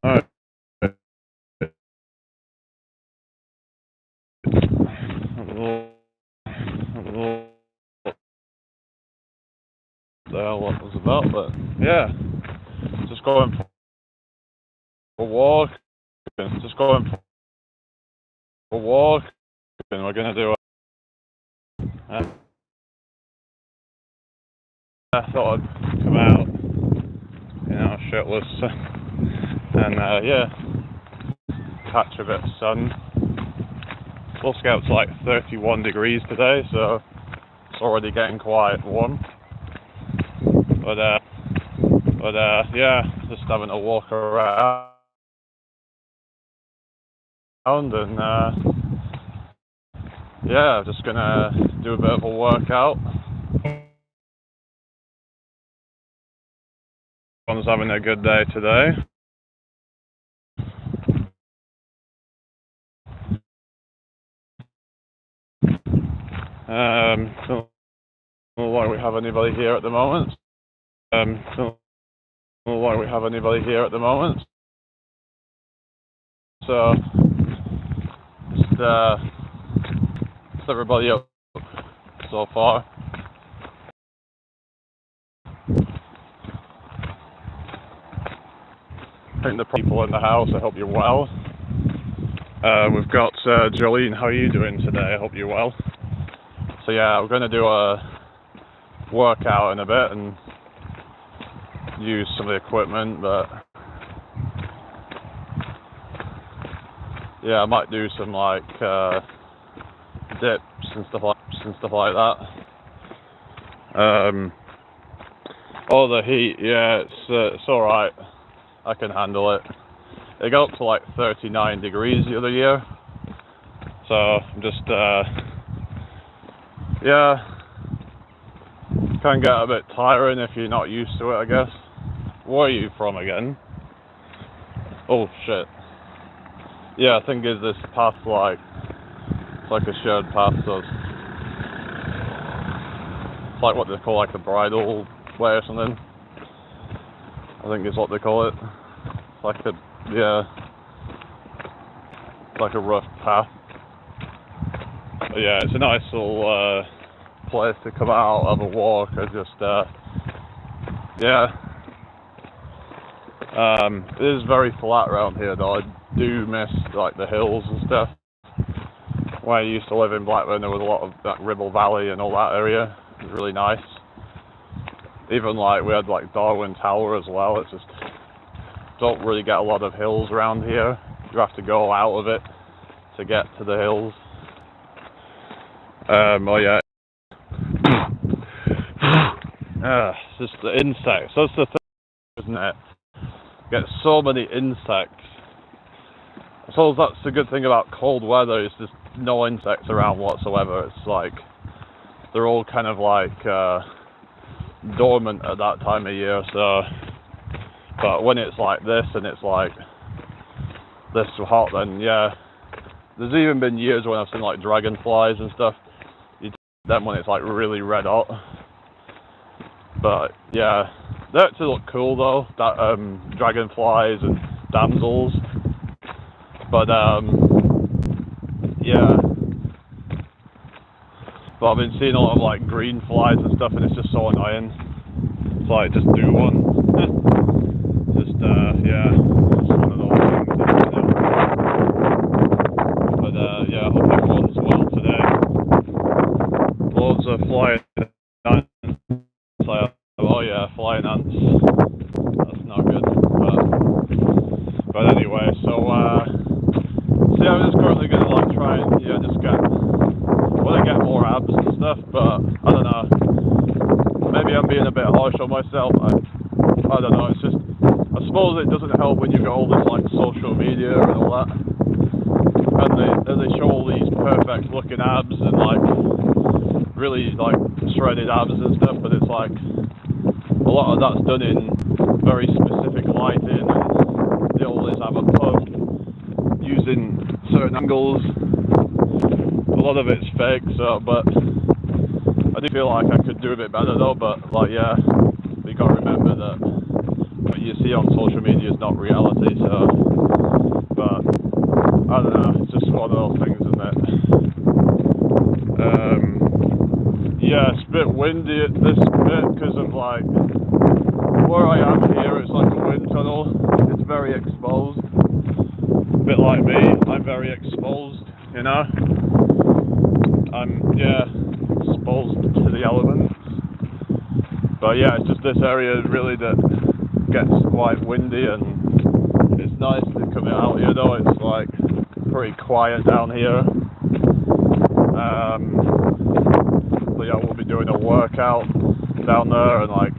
Alright. The hell what was about, but yeah, just going for a walk, and we're gonna do I thought I'd come out, shirtless, and yeah, catch a bit of sun. Supposed to get up to like 31 degrees today, so it's already getting quite warm. But yeah, just having a walk around, and yeah, just gonna do a bit of a workout. Everyone's having a good day today. Don't know why we have anybody here at the moment. Don't know why we have anybody here at the moment. So just everybody up so far. I think the people in the house, I hope you're well. We've got Jolene, how are you doing today? I hope you're well. So yeah, we're going to do a workout in a bit and use some of the equipment, but yeah, I might do some like dips and stuff like that. Oh, the heat, yeah, it's all right. I can handle it. It got up to like 39 degrees the other year, so I'm just yeah, can get a bit tiring if you're not used to it, I guess. Where are you from again? Oh shit. Yeah, I think is this path like it's like a shared path, so it's like what they call like a bridle way or something. I think is what they call it. It's like a like a rough path. But yeah, it's a nice little place to come out, have a walk, or just yeah. It is very flat around here though. I do miss like the hills and stuff. When I used to live in Blackburn, there was a lot of that Ribble Valley and all that area. It was really nice. Even like we had like Darwin Tower as well. It's just don't really get a lot of hills around here. You have to go out of it to get to the hills. Oh yeah. It's just the insects. That's the thing, isn't it? You get so many insects. I suppose that's the good thing about cold weather. Is just no insects around whatsoever. It's like they're all kind of like dormant at that time of year. So, but when it's like this and it's like this hot, then yeah. There's even been years when I've seen like dragonflies and stuff. You see them when it's like really red hot. But yeah, they actually look cool though. That dragonflies and damsels. But yeah. But I've been seeing a lot of like green flies and stuff, and it's just so annoying. It's like just do one. Just yeah, it's one of those things. But yeah, I hope everyone's well today. Loads of flying ants. Oh yeah, flying ants. That's not good. But anyway, so see, I'm just currently gonna like try and just want to get more abs and stuff, but I don't know. Maybe I'm being a bit harsh on myself. I don't know. It's just I suppose it doesn't help when you've got all this like social media and all that, and they show all these perfect looking abs and like really like shredded abs and stuff, but it's like a lot of that's done in very specific lighting, and they always have a pub using certain angles. A lot of it's fake, so but I do feel like I could do a bit better though. But like yeah, you gotta remember that what you see on social media is not reality. So, but I don't know. It's just one of those things, isn't it? Yeah, it's a bit windy at this bit because of like where I am here. It's like a wind tunnel. It's very exposed. A bit like me, I'm very exposed. You know, I'm exposed to the elements. But yeah, it's just this area really that gets quite windy, and it's nice to come out here though. It's like pretty quiet down here. But yeah, we'll be doing a workout down there, and like,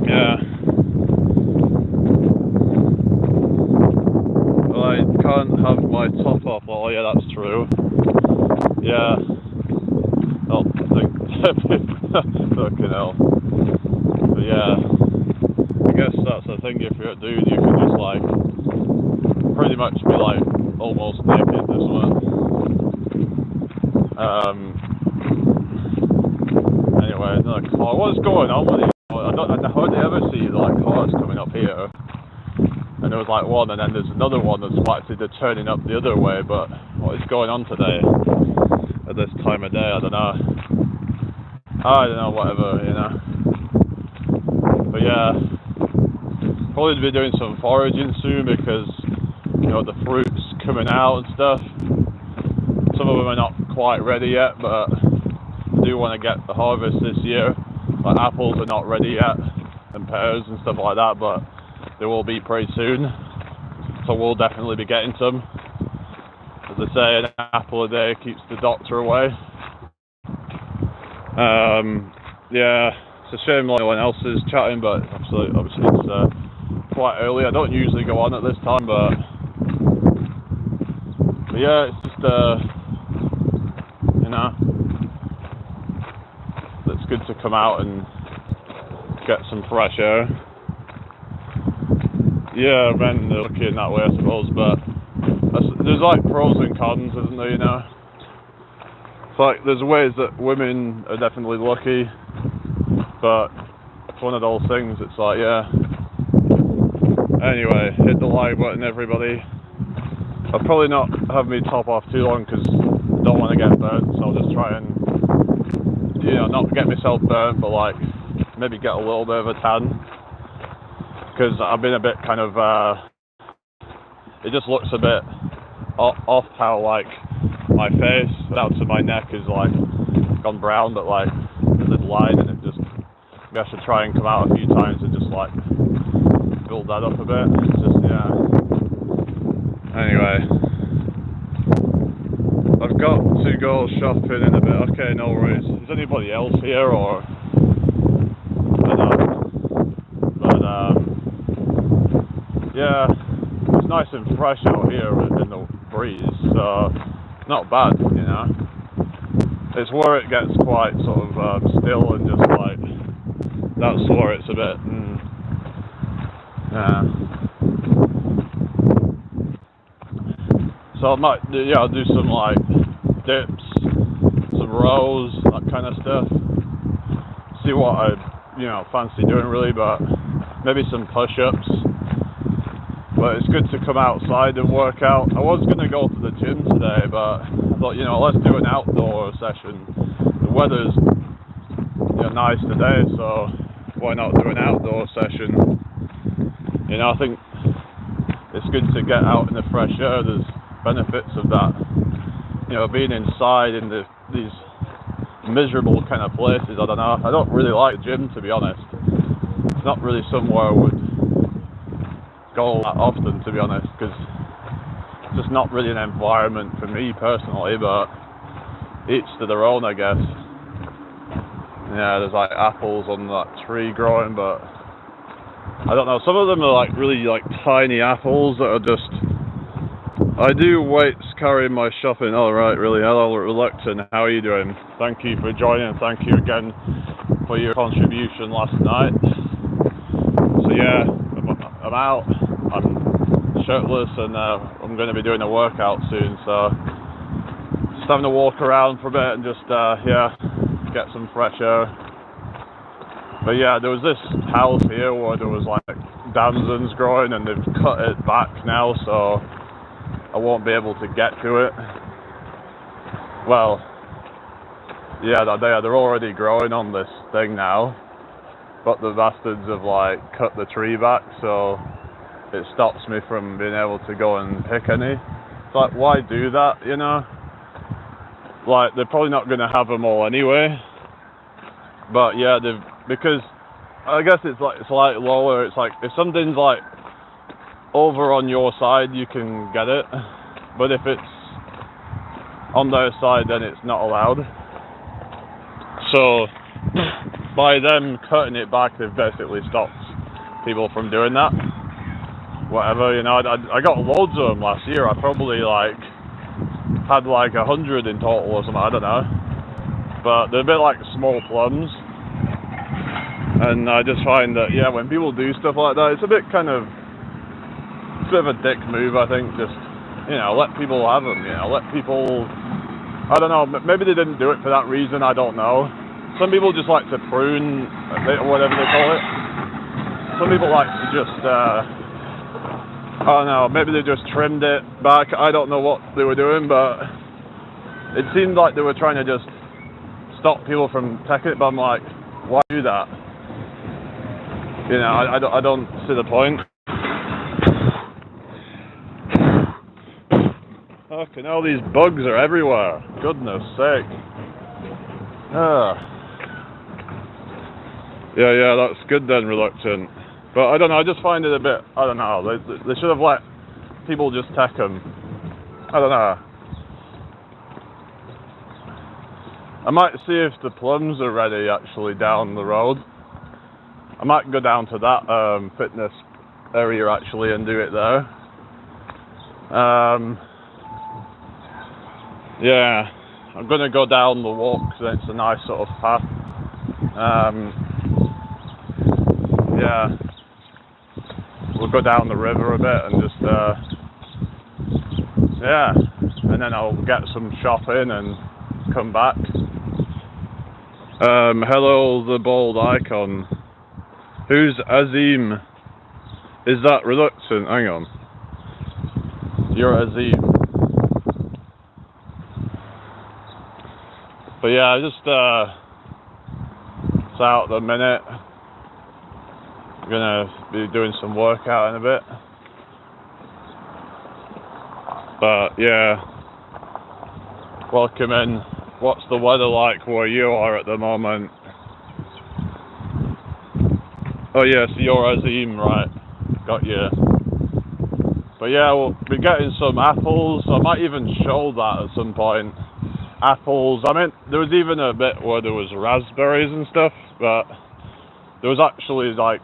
yeah. Well, I can't have my top off. Oh yeah, that's true. Yeah. Oh, fucking hell. But yeah, I guess that's the thing. If you're a dude, you can just like pretty much be like almost naked this one. Anyway, another car. What's going on with these? I hardly ever see like cars coming up here. And there was like one, and then there's another one that's actually they're turning up the other way. But what is going on today at this time of day? I don't know. Whatever, you know. But yeah, probably be doing some foraging soon because you know the fruit's coming out and stuff. Some of them are not quite ready yet, but I do want to get the harvest this year. Like apples are not ready yet, and pears and stuff like that, but they will be pretty soon. So we'll definitely be getting some. As I say, an apple a day keeps the doctor away. Yeah, it's a shame no one else is chatting, but obviously it's quite early. I don't usually go on at this time, but yeah, it's just you know, it's good to come out and get some fresh air. Yeah, men are looking that way, I suppose, but there's like pros and cons, isn't there, you know? It's like, there's ways that women are definitely lucky, but it's one of those things, it's like, yeah. Anyway, hit the like button, everybody. I'll probably not have me top off too long, because I don't want to get burnt, so I'll just try and, you know, not get myself burnt, but like, maybe get a little bit of a tan. Because I've been a bit kind of, it just looks a bit off how like my face down to my neck is like gone brown, but like there's a line, and it just, maybe I should try and come out a few times and just like build that up a bit. It's just, yeah. Anyway, I've got to go shopping in a bit. Okay, no worries. Is anybody else here, or I don't know, but yeah, it's nice and fresh out here in the breeze, so not bad, you know. It's where it gets quite sort of still and just like, that's where it's a bit, yeah. So I might, I'll do some like dips, some rows, that kind of stuff. See what I, fancy doing really, but maybe some push-ups. But it's good to come outside and work out. I was going to go to the gym today, but I thought, let's do an outdoor session. The weather's nice today, so why not do an outdoor session? I think it's good to get out in the fresh air. There's benefits of that. Being inside in these miserable kind of places, I don't know. I don't really like the gym, to be honest. It's not really somewhere I would go that often, to be honest, because it's just not really an environment for me personally, but each to their own, I guess. Yeah, there's like apples on that tree growing, but I don't know, some of them are like really like tiny apples that are just, I do weights carrying my shopping. Alright, really, hello Reluctant, how are you doing? Thank you for joining, and thank you again for your contribution last night. So yeah, I'm out, I'm shirtless, and I'm going to be doing a workout soon, so just having to walk around for a bit and just, get some fresh air. But yeah, there was this house here where there was like damsons growing, and they've cut it back now, so I won't be able to get to it. Well, yeah, they're already growing on this thing now, but the bastards have like cut the tree back, so it stops me from being able to go and pick any. It's like, why do that, you know? Like, they're probably not going to have them all anyway. But yeah, because I guess it's like slightly lower. It's like if something's like over on your side, you can get it, but if it's on their side, then it's not allowed. So by them cutting it back, they've basically stopped people from doing that. Whatever, you know, I got loads of them last year. I probably like had like 100 in total or something, I don't know. But they're a bit like small plums. And I just find that, yeah, when people do stuff like that, it's a bit of a dick move, I think. Just, you know, let people have them, you know, let people, I don't know, maybe they didn't do it for that reason, I don't know. Some people just like to prune, or whatever they call it. Some people like to just, I don't know, maybe they just trimmed it back. I don't know what they were doing, but it seemed like they were trying to just stop people from taking it, but I'm like, why do that? You know, I don't see the point. Fucking hell, these bugs are everywhere. Goodness sake. Yeah, that's good then, Reluctant. But I don't know, I just find it a bit, I don't know, they should have let people just take them. I don't know. I might see if the plums are ready actually down the road. I might go down to that fitness area actually and do it there. Yeah, I'm gonna go down the walk because it's a nice sort of path. Yeah, we'll go down the river a bit and just yeah, and then I'll get some shopping and come back. Hello, the bald icon. Who's Azim? Is that Reluctant? Hang on. You're Azim. But yeah, just it's out the minute. I'm gonna be doing some workout in a bit. But yeah, welcome in. What's the weather like where you are at the moment? Oh yes, yeah, so you're Azim, right? Got you. But yeah, we'll be getting some apples. I might even show that at some point. Apples. I mean, there was even a bit where there was raspberries and stuff, but there was actually like,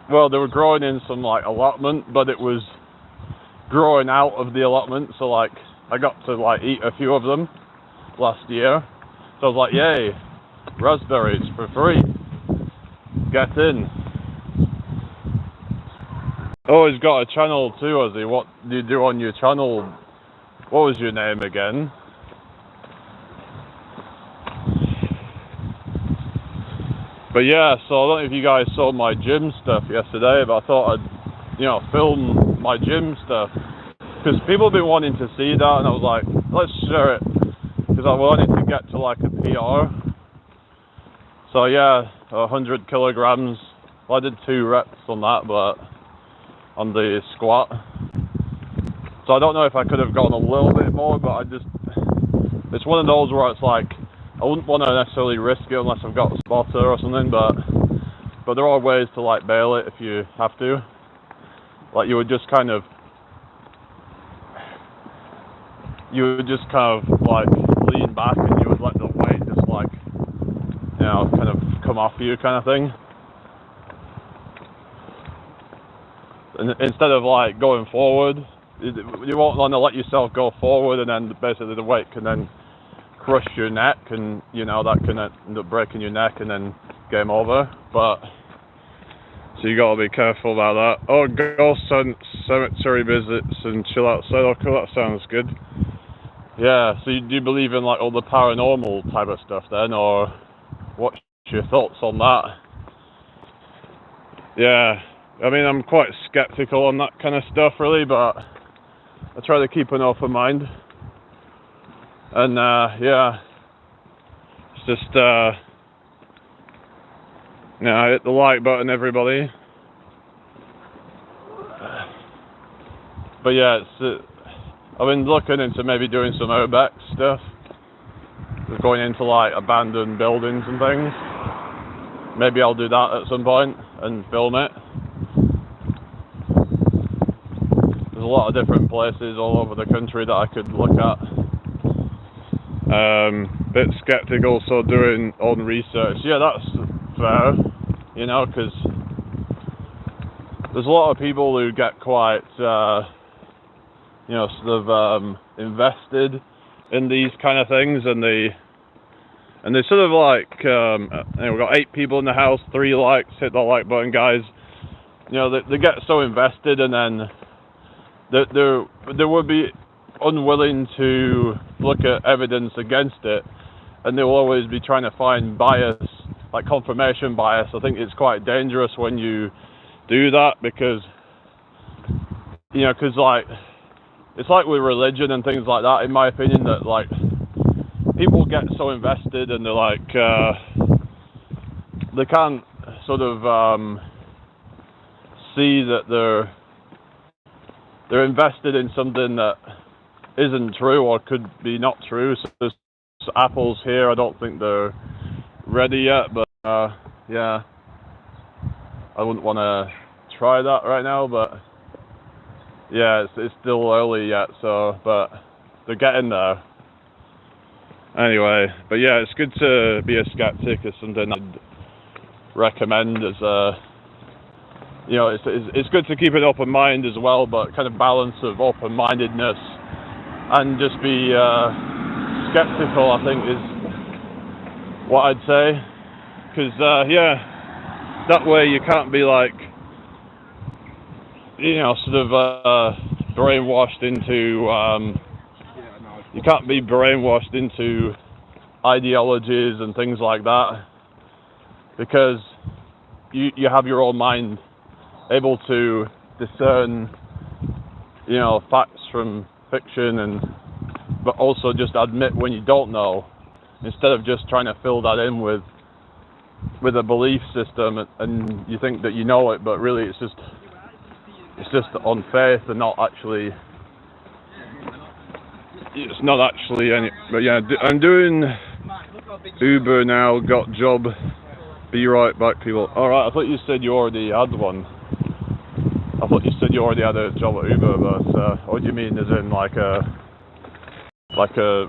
well, they were growing in some like allotment, but it was growing out of the allotment, so like I got to like eat a few of them last year. So I was like, yay, raspberries for free. Get in. Oh, he's got a channel too, has he? What do you do on your channel? What was your name again? But yeah, so I don't know if you guys saw my gym stuff yesterday, but I thought I'd, you know, film my gym stuff. Because people have been wanting to see that, and I was like, let's share it. Because I wanted to get to like a PR. So yeah, 100 kilograms. Well, I did 2 reps on that, but on the squat. So I don't know if I could have gone a little bit more, but it's one of those where it's like, I wouldn't want to necessarily risk it unless I've got a spotter or something, but there are ways to like bail it if you have to. Like you would just kind of like lean back and you would let the weight just like, you know, kind of come off you kind of thing. And instead of like going forward, you won't want to let yourself go forward and then basically the weight can then crush your neck, and you know that can end up breaking your neck and then game over. But so you gotta be careful about that. Oh, ghost cemetery visits and chill outside. Okay, that sounds good. Yeah. So do you believe in like all the paranormal type of stuff then, or what's your thoughts on that. Yeah, I mean, I'm quite skeptical on that kind of stuff, really, but I try to keep an open mind. And yeah, it's just I hit the like button, everybody. But yeah, I've been looking into maybe doing some urbex stuff, going into like abandoned buildings and things. Maybe I'll do that at some point and film it. There's a lot of different places all over the country that I could look at. Bit skeptical, so doing own research. Yeah, that's fair, you know, because there's a lot of people who get quite, you know, sort of invested in these kind of things, and they sort of like, we've got 8 people in the house, 3 likes, hit the like button, guys. You know, they get so invested, and then they would be unwilling to look at evidence against it, and they will always be trying to find bias, like confirmation bias. I think it's quite dangerous when you do that, because, you know, because like, it's like with religion and things like that, in my opinion, that like people get so invested, and they're like they can't sort of see that they're invested in something that isn't true or could be not true. So there's apples here. I don't think they're ready yet, but yeah, I wouldn't want to try that right now, but yeah, it's still early yet, so, but they're getting there. Anyway, but yeah, it's good to be a skeptic. Is something I'd recommend as a, you know, it's good to keep an open mind as well, but kind of balance of open-mindedness and just be skeptical, I think, is what I'd say. Because yeah, that way you can't be like, you know, sort of brainwashed into, you can't be brainwashed into ideologies and things like that, because you have your own mind able to discern, you know, facts from fiction, and but also just admit when you don't know, instead of just trying to fill that in with a belief system, and you think that you know it, but really it's just on faith and not actually, it's not actually any. But yeah, I'm doing Uber now, got job, be right back, people. Alright, I thought you said you already had one. I thought you said you already had a job at Uber, but what do you mean, as in like a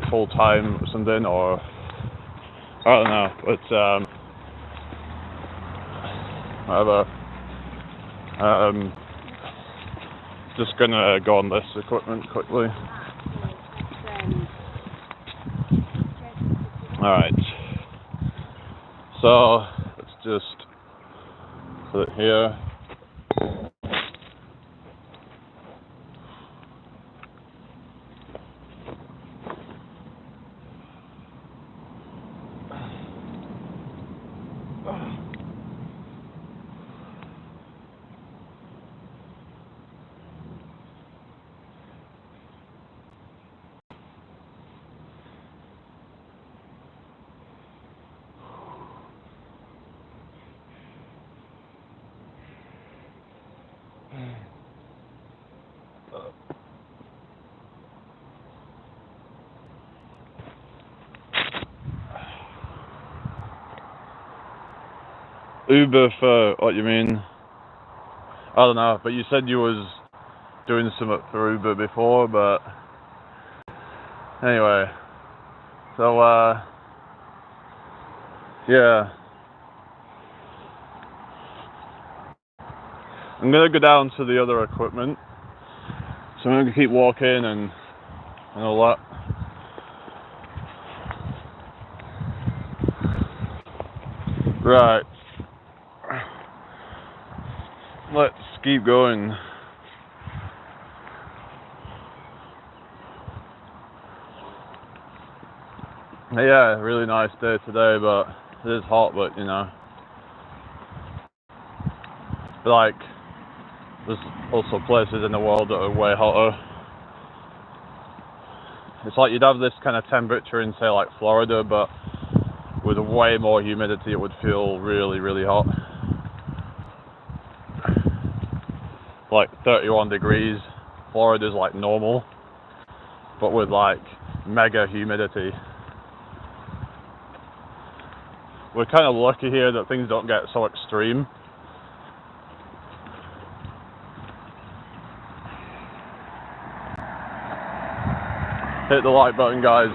full-time or something, or I don't know, but whatever. Just gonna go on this equipment quickly. Alright, so let's just put it here. Uber for what you mean? I don't know, but you said you was doing something for Uber before, but anyway. So yeah. I'm gonna go down to the other equipment. So I'm gonna keep walking and all that. Right. Let's keep going. Yeah, really nice day today, but it is hot, but you know, like there's also places in the world that are way hotter. It's like you'd have this kind of temperature in, say, like Florida, but with way more humidity, it would feel really, really hot. Like 31 degrees, Florida's like normal, but with like mega humidity. We're kind of lucky here that things don't get so extreme. Hit the like button, guys.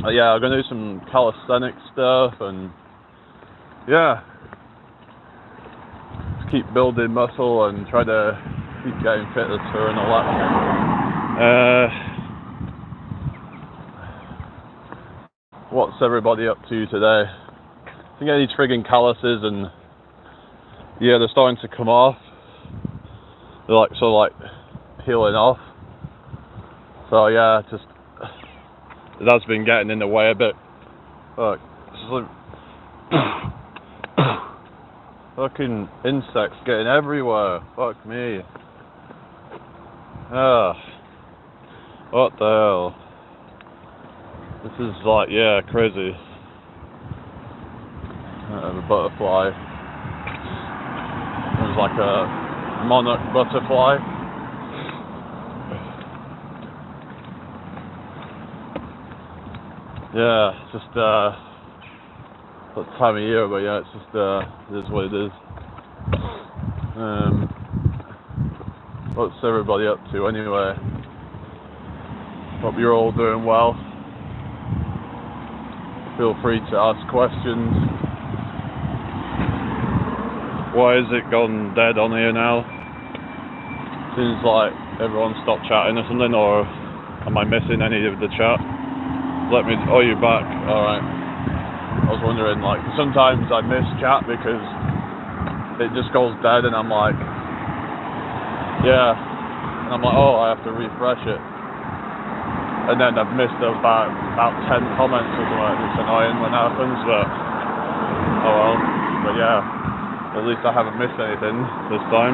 Yeah, I'm gonna do some calisthenic stuff and yeah, just keep building muscle and try to keep getting fitter and all that. What's everybody up to today? I think any frigging calluses, and yeah, they're starting to come off. They're like sort of like peeling off. So yeah, just it has been getting in the way a bit. Look, it's like fucking insects getting everywhere. Fuck me. What the hell? This is like, yeah, crazy. The butterfly. There's like a monarch butterfly. Yeah, it's just that time of year, but yeah, it's just it is what it is. What's everybody up to anyway? Hope you're all doing well. Feel free to ask questions. Why is it gone dead on here now? Seems like everyone stopped chatting or something, or am I missing any of the chat? Let me. Oh, you're back. All right. I was wondering, like, sometimes I miss chat because it just goes dead, and I'm like, yeah, and I'm like, oh, I have to refresh it, and then I've missed about 10 comments or something. It's annoying when it happens, but oh well. But yeah, at least I haven't missed anything this time.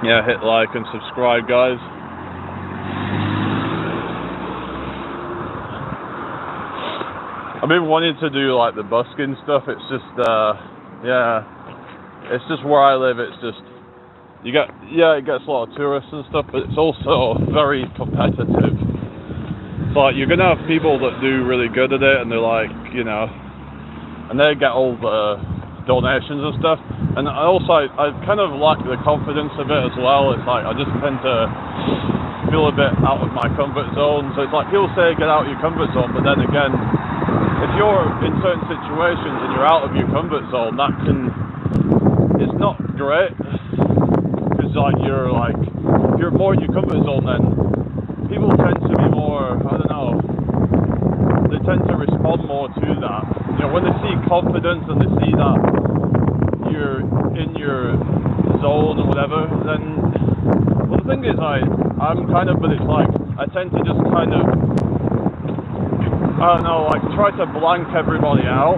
Yeah, hit like and subscribe, guys. I've been wanting to do like the busking stuff. It's just yeah, it's just where I live. It's just it gets a lot of tourists and stuff, but it's also very competitive. It's like you're gonna have people that do really good at it, and they're like, you know, and they get all the donations and stuff. And I kind of lack the confidence of it as well. It's like I just tend to feel a bit out of my comfort zone. So it's like people say get out of your comfort zone, but then again, if you're in certain situations and you're out of your comfort zone, it's not great, because like if you're more in your comfort zone, then people tend to be more, I don't know, they tend to respond more to that. You know, when they see confidence and they see that you're in your zone or whatever, then, well, the thing is, I'm kind of, but it's like, I tend to just kind of, I don't know, like try to blank everybody out.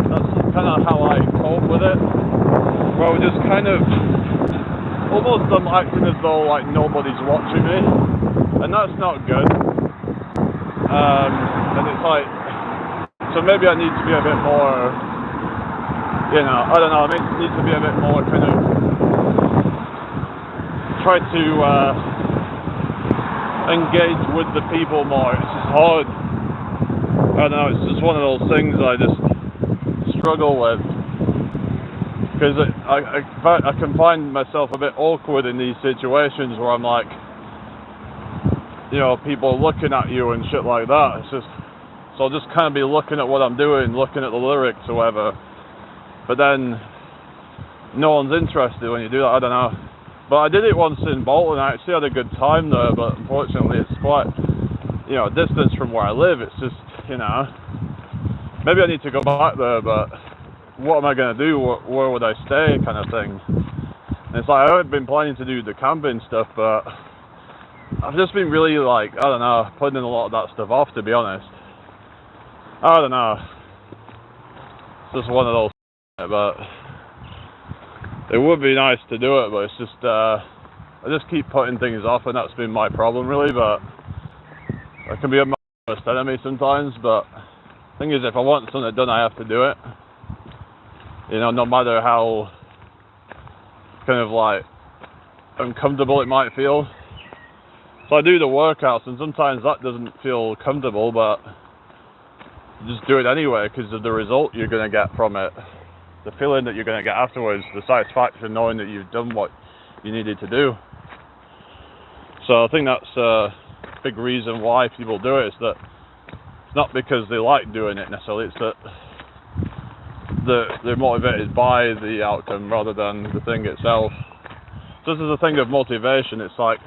That's kind of how I cope with it. Where I just kind of, almost I'm acting as though like nobody's watching me, and that's not good. And it's like, so maybe I need to be a bit more, you know, I don't know, I need to be a bit more kind of, try to engage with the people more. It's just hard. I don't know, it's just one of those things I just struggle with, because I can find myself a bit awkward in these situations where I'm like, you know, people looking at you and shit like that. It's just, so I'll just kind of be looking at what I'm doing, looking at the lyrics or whatever, but then no one's interested when you do that. I don't know, but I did it once in Bolton. I actually had a good time there, but unfortunately it's quite, you know, a distance from where I live. It's just, you know, maybe I need to go back there, but what am I going to do? Where would I stay, kind of thing. And it's like, I've been planning to do the camping stuff, but I've just been really like, I don't know, putting a lot of that stuff off, to be honest. I don't know. It's just one of those, but it would be nice to do it, but it's just, I just keep putting things off, and that's been my problem, really, but that can be a worst enemy sometimes, but the thing is, if I want something done, I have to do it. You know, no matter how kind of like uncomfortable it might feel. So I do the workouts, and sometimes that doesn't feel comfortable, but just do it anyway because of the result you're going to get from it. The feeling that you're going to get afterwards, the satisfaction knowing that you've done what you needed to do. So I think that's a big reason why people do it, is that it's not because they like doing it necessarily, it's that they're motivated by the outcome rather than the thing itself. So this is the thing of motivation, it's like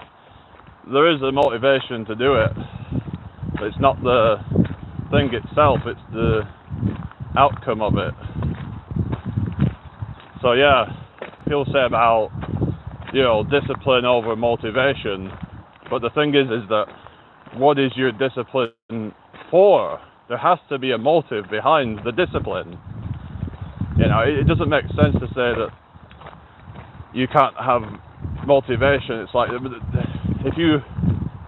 there is a motivation to do it, but it's not the thing itself, it's the outcome of it. So yeah, people say about, you know, discipline over motivation, but the thing is that what is your discipline for? There has to be a motive behind the discipline. You know, it doesn't make sense to say that you can't have motivation. It's like, if you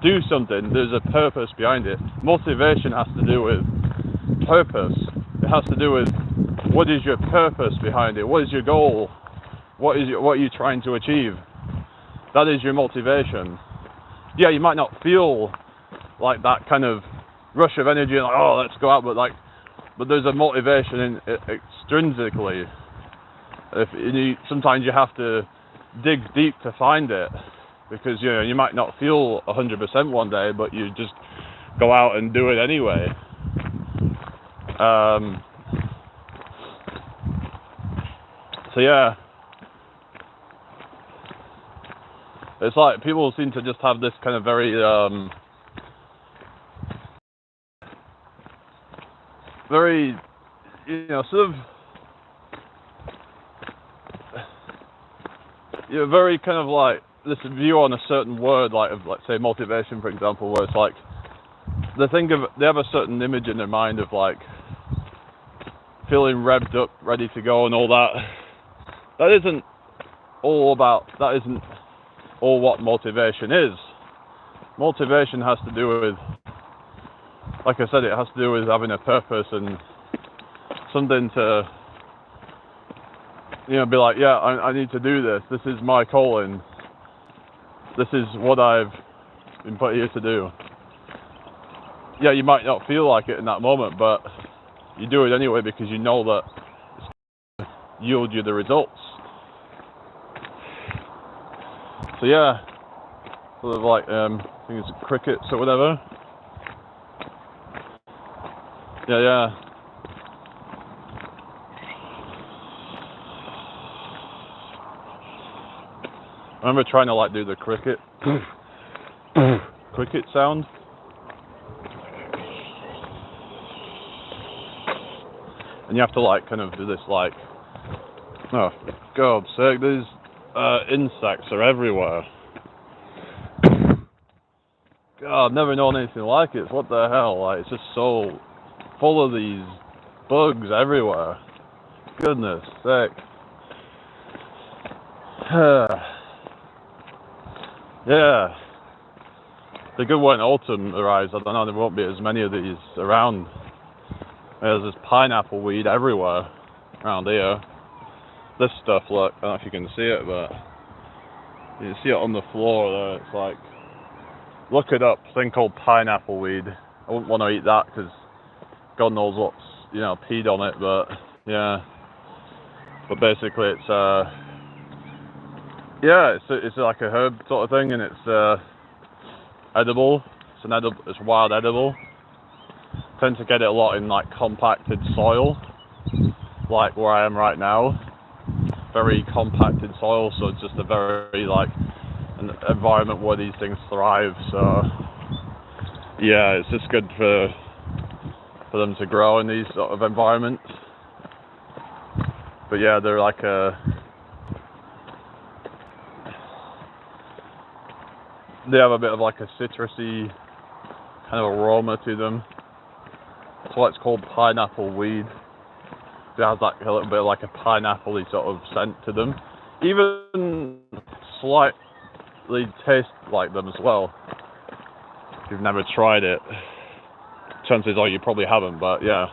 do something, there's a purpose behind it. Motivation has to do with purpose. It has to do with what is your purpose behind it? What is your goal? What are you trying to achieve? That is your motivation. Yeah, you might not feel like that kind of rush of energy, like, oh, let's go out, but there's a motivation in it extrinsically. Sometimes you have to dig deep to find it, because you know you might not feel 100% one day, but you just go out and do it anyway. So yeah, it's like people seem to just have this kind of very you know, sort of, you know, very kind of like this view on a certain word, like of, like, say, motivation, for example, where it's like they have a certain image in their mind of like feeling revved up, ready to go, and all that. That isn't all what motivation is. Motivation has to do with, like I said, it has to do with having a purpose and something to, you know, be like, yeah, I need to do this. This is my calling. This is what I've been put here to do. Yeah, you might not feel like it in that moment, but you do it anyway because you know that it's going to yield you the results. So yeah, sort of like I think it's crickets or whatever. Yeah. I remember trying to like do the cricket sound. And you have to like kind of do this like, oh God's sake, these insects are everywhere. God, I've never known anything like it. What the hell? Like, it's just so full of these bugs everywhere. Goodness sake. Yeah. The good when autumn arrives, I don't know, there won't be as many of these around. There's this pineapple weed everywhere around here. This stuff, look, I don't know if you can see it, but you can see it on the floor there. It's like, look it up, thing called pineapple weed. I wouldn't want to eat that because God knows what's, you know, peed on it, but yeah. But basically it's yeah, it's like a herb sort of thing, and it's edible. It's wild edible. Tend to get it a lot in like compacted soil, like where I am right now. Very compacted soil, so it's just a very like an environment where these things thrive. So yeah, it's just good for them to grow in these sort of environments. But yeah, they're like they have a bit of like a citrusy kind of aroma to them. That's why it's called pineapple weed. It has like a little bit of like a pineapple-y sort of scent to them. Even slightly taste like them as well. If you've never tried it, chances are you probably haven't, but yeah.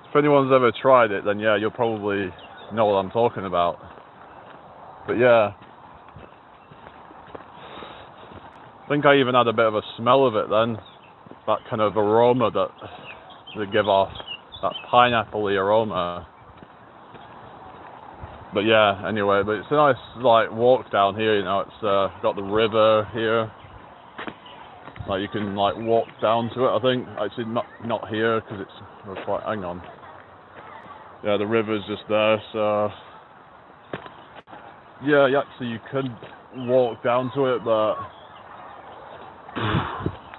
If anyone's ever tried it, then yeah, you'll probably know what I'm talking about. But yeah. I think I even had a bit of a smell of it then. That kind of aroma that they give off. That pineapple-y aroma. But yeah, anyway, but it's a nice like walk down here, you know, it's got the river here. Like you can like walk down to it, I think. Actually not here because it's quite, hang on. Yeah, the river's just there, so yeah, actually you could walk down to it, but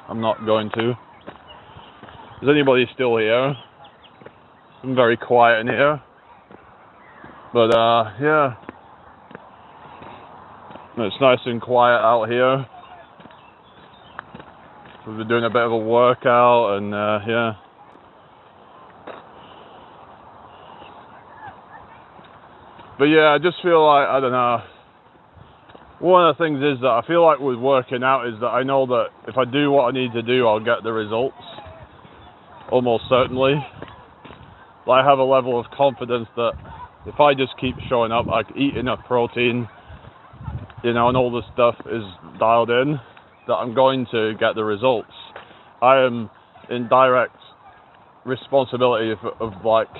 I'm not going to. Is anybody still here? I'm very quiet in here. But yeah. It's nice and quiet out here. We've been doing a bit of a workout and yeah. But yeah, I just feel like, I don't know. One of the things is that I feel like with working out is that I know that if I do what I need to do, I'll get the results. Almost certainly. I have a level of confidence that if I just keep showing up, I eat enough protein, you know, and all this stuff is dialed in, that I'm going to get the results. I am in direct responsibility of like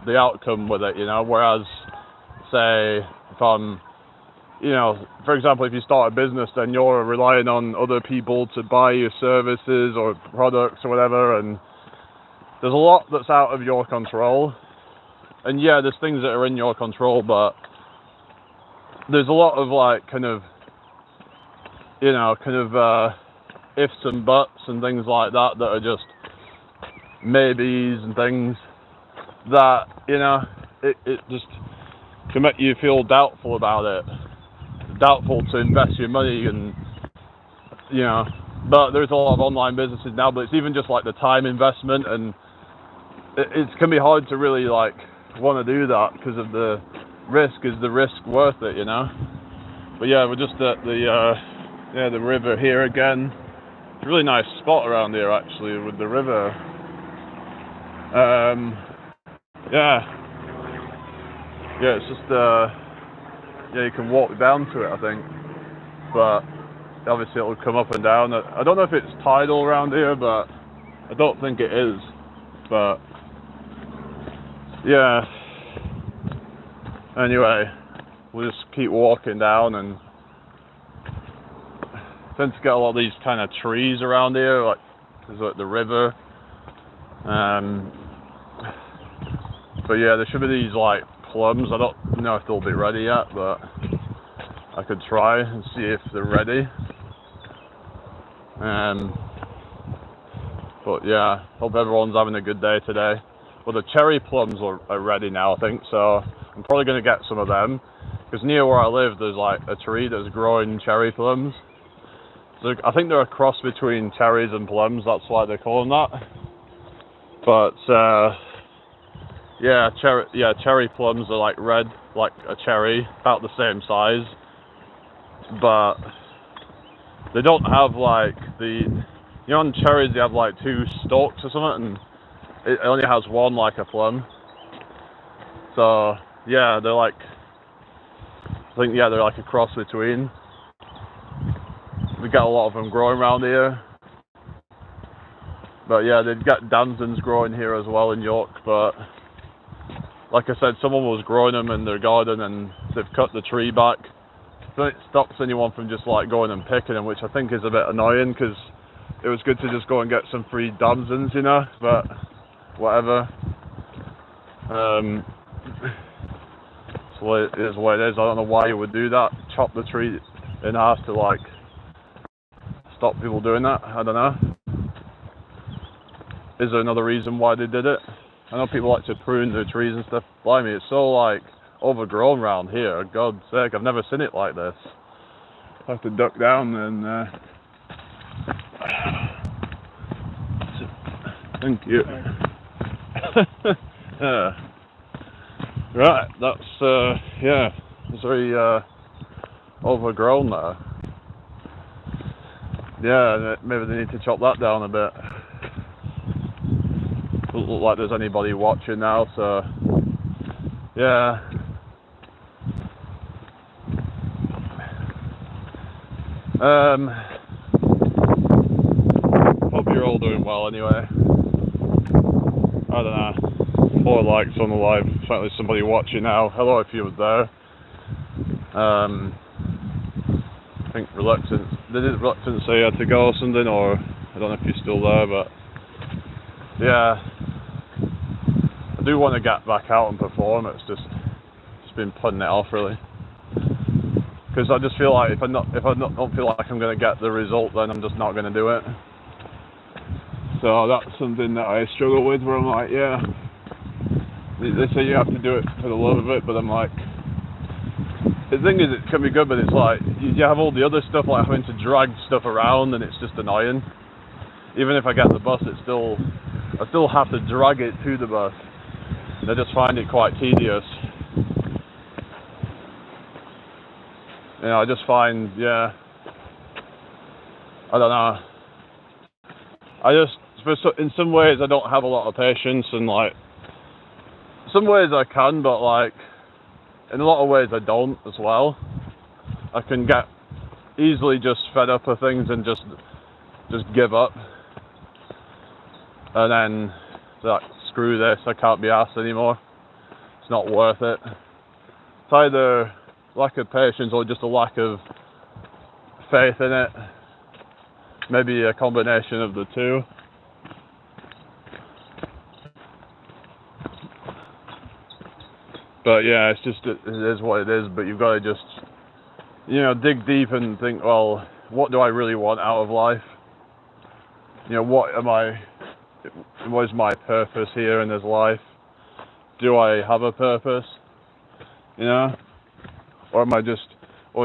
the outcome with it, you know, whereas say if I'm, you know, for example, if you start a business, then you're relying on other people to buy your services or products or whatever, and there's a lot that's out of your control. And yeah, there's things that are in your control, but there's a lot of like kind of, you know, kind of ifs and buts and things like that that are just maybes and things that, you know, it just can make you feel doubtful about it. Doubtful to invest your money, and you know, but there's a lot of online businesses now, but it's even just like the time investment, and it can be hard to really like want to do that because of the risk. Is the risk worth it, you know? But yeah, we're just at the river here again. It's a really nice spot around here actually with the river. Yeah, it's just yeah, you can walk down to it, I think, but obviously it'll come up and down. I don't know if it's tidal around here, but I don't think it is. But yeah, anyway, we'll just keep walking down, and tend to get a lot of these kind of trees around here, like there's like the river. But yeah, there should be these like plums. I don't know if they'll be ready yet, but I could try and see if they're ready. But yeah, hope everyone's having a good day today. Well, the cherry plums are ready now, I think, so I'm probably going to get some of them, because near where I live there's like a tree that's growing cherry plums. So I think they're a cross between cherries and plums, that's why they call them that. But yeah, cherry plums are like red, like a cherry, about the same size, but they don't have like the, you know, on cherries they have like two stalks or something, and it only has one like a plum. So yeah, they're like, I think yeah, they're like a cross between. We got a lot of them growing around here. But yeah, they've got damsons growing here as well in York, but like I said, someone was growing them in their garden and they've cut the tree back. So it stops anyone from just like going and picking them, which I think is a bit annoying, because it was good to just go and get some free damsons, you know, but whatever. So it is what it is. I don't know why you would do that, chop the tree in half to like stop people doing that. I don't know. Is there another reason why they did it? I know people like to prune their trees and stuff. Blimey, it's so like overgrown around here. God's sake, I've never seen it like this. have to duck down and thank you. Right, that's yeah, it's very overgrown there. Yeah, maybe they need to chop that down a bit. Doesn't look like there's anybody watching now, so yeah. Hope you're all doing well anyway. I don't know. 4 likes on the live. Certainly somebody watching now. Hello if you were there. I think Reluctant. Did Reluctant say you had to go or something, or I don't know if you're still there, but yeah. I do want to get back out and perform. It's just been putting it off really. Because I just feel like if I don't feel like I'm going to get the result, then I'm just not going to do it. So that's something that I struggle with, where I'm like, yeah, they say you have to do it for the love of it, but I'm like, the thing is, it can be good, but it's like, you have all the other stuff, like having to drag stuff around, and it's just annoying. Even if I get the bus, I still have to drag it to the bus. And I just find it quite tedious. You know, I just find, yeah, I don't know. In some ways I don't have a lot of patience, and like, some ways I can, but like, in a lot of ways I don't as well. I can get easily just fed up of things and just give up. And then, like, screw this, I can't be asked anymore. It's not worth it. It's either lack of patience or just a lack of faith in it. Maybe a combination of the two. But yeah, it's just, it is what it is, but you've got to just, you know, dig deep and think, well, what do I really want out of life? You know, what is my purpose here in this life? Do I have a purpose? You know? Or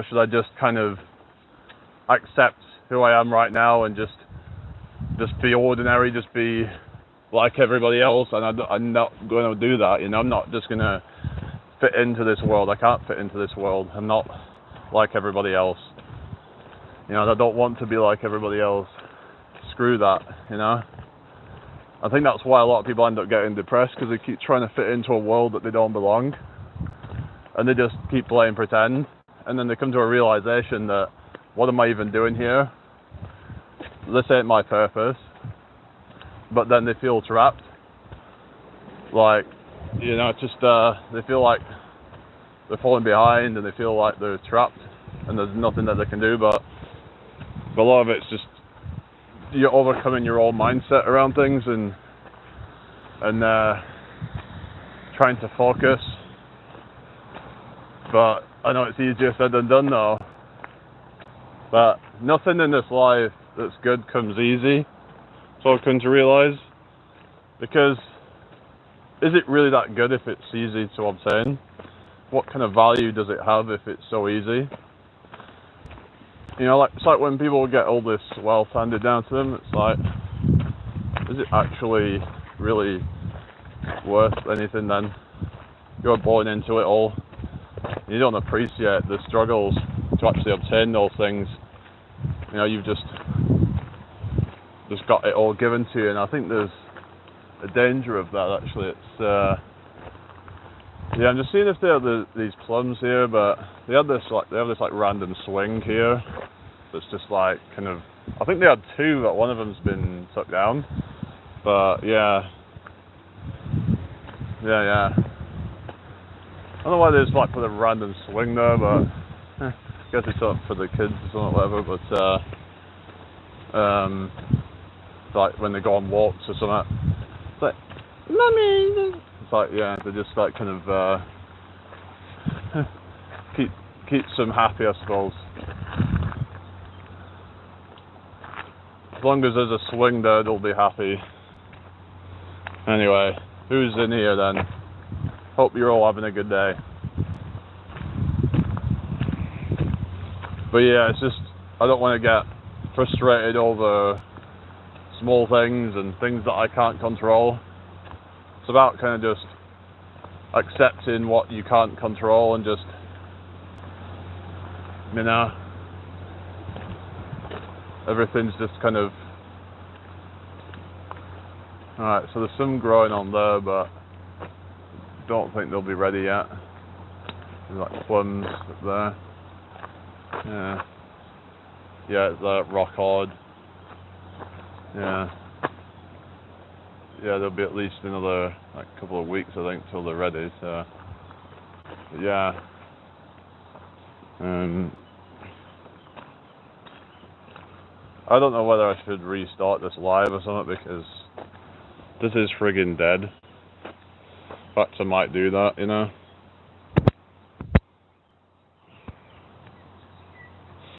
should I just kind of accept who I am right now and just be ordinary, just be like everybody else? And I'm not going to do that, you know? I'm not just going to fit into this world. I can't fit into this world. I'm not like everybody else. You know, I don't want to be like everybody else. Screw that, you know? I think that's why a lot of people end up getting depressed, because they keep trying to fit into a world that they don't belong. And they just keep playing pretend. And then they come to a realization that, what am I even doing here? This ain't my purpose. But then they feel trapped. Like, you know, it's just, they feel like they're falling behind, and they feel like they're trapped, and there's nothing that they can do. But a lot of it's just, you're overcoming your own mindset around things, and trying to focus. But I know it's easier said than done though. But nothing in this life that's good comes easy. So I've come to realise. Because is it really that good if it's easy to obtain? What kind of value does it have if it's so easy? You know, like, it's like when people get all this wealth handed down to them, it's like, is it actually really worth anything then? You're born into it all. You don't appreciate the struggles to actually obtain those things. You know, you've just got it all given to you, and I think there's a danger of that actually. It's yeah, I'm just seeing if they have these plums here, but they have this random swing here that's just like kind of, I think they had 2, but one of them's been took down. But yeah. I don't know why they just like put a random swing there, but I guess it's up for the kids or something, whatever. But like when they go on walks or something, it's like, Mummy. It's like, yeah, they just like kind of keeps them happy, I suppose. As long as there's a swing there, they'll be happy. Anyway, who's in here then? Hope you're all having a good day. But yeah, it's just, I don't want to get frustrated over small things and things that I can't control. It's about kind of just accepting what you can't control and just, you know, everything's just kind of... Alright, so there's some growing on there, but don't think they'll be ready yet. There's like plums up there. Yeah. Yeah, it's rock hard. Yeah. Yeah, there'll be at least another like couple of weeks, I think, till they're ready. So, but yeah. I don't know whether I should restart this live or something because this is friggin' dead. In fact, I might do that, you know.